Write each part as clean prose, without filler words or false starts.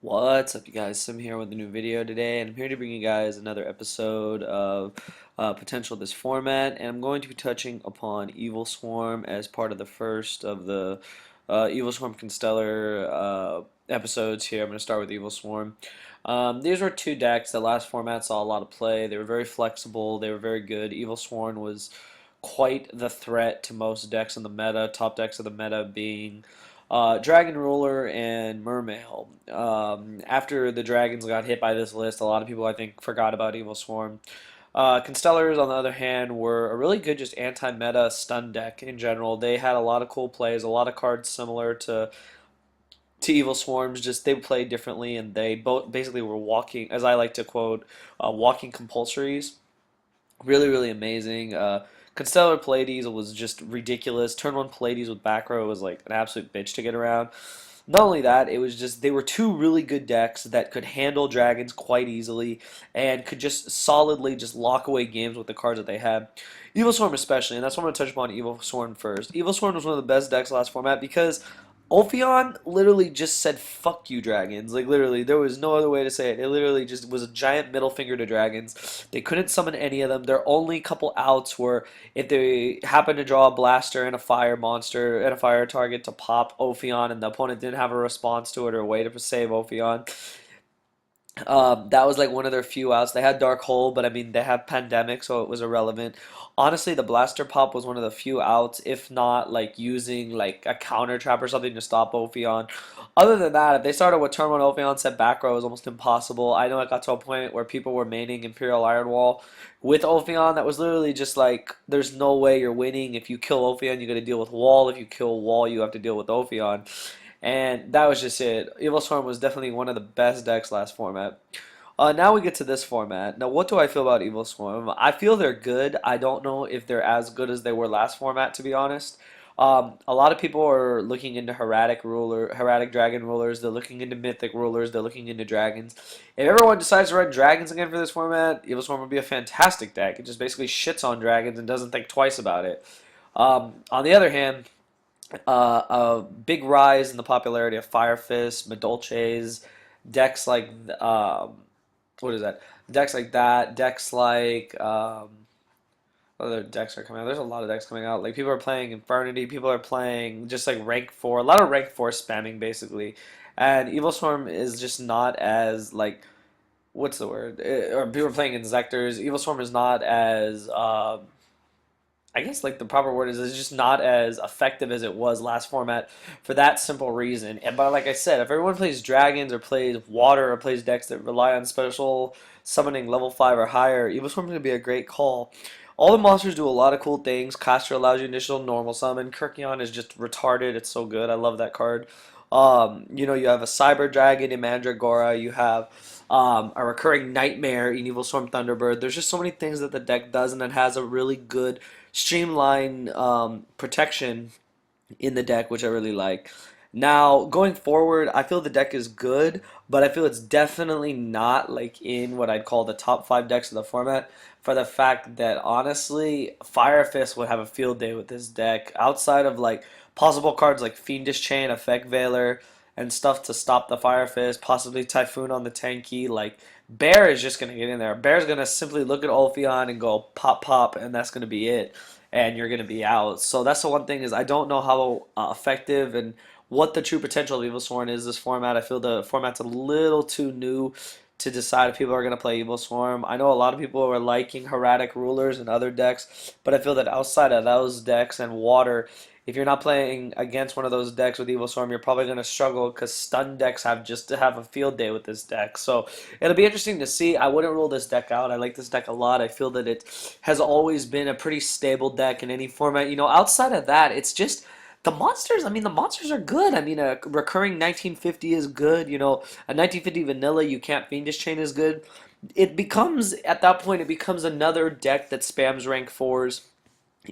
What's up, you guys? Sim here with a new video today, and I'm here to bring you guys another episode of potential this format, and I'm going to be touching upon Evilswarm as part of the first of the Evilswarm Constellar episodes here. I'm going to start with Evilswarm. These were two decks that last format saw a lot of play. They were very flexible, they were very good. Evilswarm was quite the threat to most decks in the meta, top decks of the meta being Dragon Ruler and Mermail. After the Dragons got hit by this list, a lot of people I think forgot about Evilswarm. Constellars, on the other hand, were a really good just anti-meta stun deck in general. They had a lot of cool plays, a lot of cards similar to Evil Swarms. Just they played differently, and they both basically were walking, as I like to quote, walking compulsories. Really, really amazing. Constellar Pallades was just ridiculous. Turn 1 Pallades with back row was like an absolute bitch to get around. Not only that, it was just they were two really good decks that could handle dragons quite easily and could just solidly just lock away games with the cards that they had. Evil Swarm especially, and that's what I'm going to touch upon Evil Swarm first. Evil Swarm was one of the best decks last format because Ophion literally just said "fuck you, dragons." Like literally, there was no other way to say it. It literally just was a giant middle finger to dragons. They couldn't summon any of them. Their only couple outs were if they happened to draw a blaster and a fire monster and a fire target to pop Ophion, and the opponent didn't have a response to it or a way to save Ophion. That was like one of their few outs. They had Dark Hole, but I mean they have Pandemic, so it was irrelevant. Honestly, the Blaster Pop was one of the few outs, if not like using like a counter trap or something to stop Ophion. Other than that, if they started with turn one Ophion set back row, it was almost impossible. I know it got to a point where people were maining Imperial Iron Wall with Ophion. That was literally just like there's no way you're winning. If you kill Ophion, you got to deal with Wall. If you kill Wall, you have to deal with Ophion. And that was just it. Evilswarm was definitely one of the best decks last format. Now we get to this format. Now, what do I feel about Evilswarm? I feel they're good. I don't know if they're as good as they were last format, to be honest. A lot of people are looking into Heradic Dragon Rulers. They're looking into Mythic Rulers. They're looking into Dragons. If everyone decides to run Dragons again for this format, Evilswarm would be a fantastic deck. It just basically shits on Dragons and doesn't think twice about it. On the other hand, a big rise in the popularity of Fire Fist, Madolches, decks like what is that? Decks like that, decks like other decks are coming out. There's a lot of decks coming out. Like people are playing Infernity, people are playing just like rank 4, a lot of rank 4 spamming basically. And Evilswarm is just not as like what's the word? Or people are playing Inzectors. Evilswarm is not as I guess like the proper word is it's just not as effective as it was last format for that simple reason. And but like I said, if everyone plays dragons or plays water or plays decks that rely on special summoning level 5 or higher, Evilswarm is going to be a great call. All the monsters do a lot of cool things. Caster allows you initial normal summon. Kirkion is just retarded. It's so good. I love that card. You have a Cyber Dragon in Mandragora. You have a recurring Nightmare in Evilswarm Thunderbird. There's just so many things that the deck does, and it has a really good streamline protection in the deck, which I really like. Now, going forward, I feel the deck is good, but I feel it's definitely not like in what I'd call the top 5 decks of the format for the fact that honestly, Fire Fist would have a field day with this deck outside of like possible cards like Fiendish Chain, Effect Veiler, and stuff to stop the Fire Fist, possibly Typhoon on the tanky. Like Bear is just gonna get in there. Bear's gonna simply look at Ophion and go pop pop, and that's gonna be it. And you're gonna be out. So that's the one thing is I don't know how effective and what the true potential of Evilswarm is this format. I feel the format's a little too new to decide if people are going to play Evilswarm. I know a lot of people are liking Heradic Rulers and other decks, but I feel that outside of those decks and Water, if you're not playing against one of those decks with Evilswarm, you're probably going to struggle because stun decks have just to have a field day with this deck. So it'll be interesting to see. I wouldn't rule this deck out. I like this deck a lot. I feel that it has always been a pretty stable deck in any format. Outside of that, it's just the monsters. I mean, the monsters are good. I mean, a recurring 1950 is good. A 1950 vanilla you can't Fiendish Chain is good. It becomes, at that point, it becomes another deck that spams rank 4s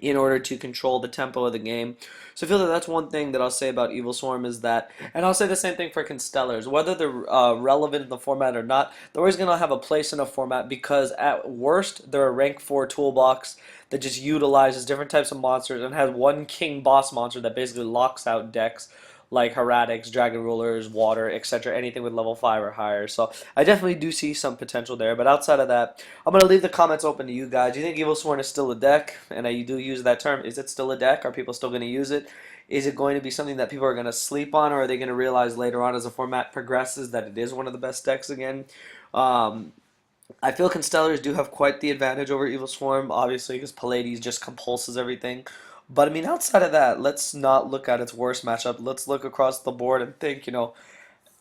in order to control the tempo of the game. So I feel that that's one thing that I'll say about Evilswarm is that, and I'll say the same thing for Constellars, whether they're relevant in the format or not, they're always going to have a place in a format because at worst they're a rank 4 toolbox that just utilizes different types of monsters and has one king boss monster that basically locks out decks like Heretics, Dragon Rulers, Water, etc. Anything with level 5 or higher. So I definitely do see some potential there. But outside of that, I'm going to leave the comments open to you guys. Do you think Evilswarm is still a deck? And you do use that term. Is it still a deck? Are people still going to use it? Is it going to be something that people are going to sleep on, or are they going to realize later on as the format progresses that it is one of the best decks again? Um, I feel Constellars do have quite the advantage over Evil Swarm, obviously, because Pallades just compulses everything. But I mean, outside of that, let's not look at its worst matchup. Let's look across the board and think,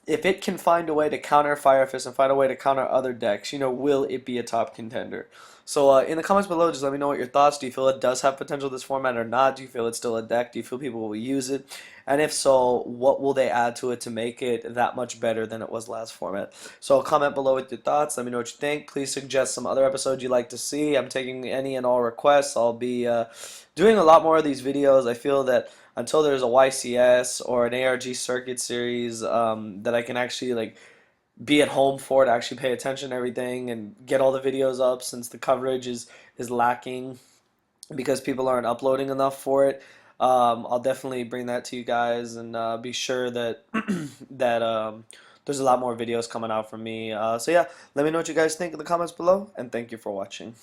if it can find a way to counter Fire Fist and find a way to counter other decks, will it be a top contender? So in the comments below, just let me know what your thoughts. Do you feel it does have potential this format or not? Do you feel it's still a deck? Do you feel people will use it? And if so, what will they add to it to make it that much better than it was last format? So comment below with your thoughts. Let me know what you think. Please suggest some other episodes you'd like to see. I'm taking any and all requests. I'll be doing a lot more of these videos. I feel that until there's a YCS or an ARG circuit series that I can actually be at home for to actually pay attention to everything and get all the videos up, since the coverage is lacking because people aren't uploading enough for it. I'll definitely bring that to you guys, and be sure that that there's a lot more videos coming out from me. So yeah, let me know what you guys think in the comments below, and thank you for watching.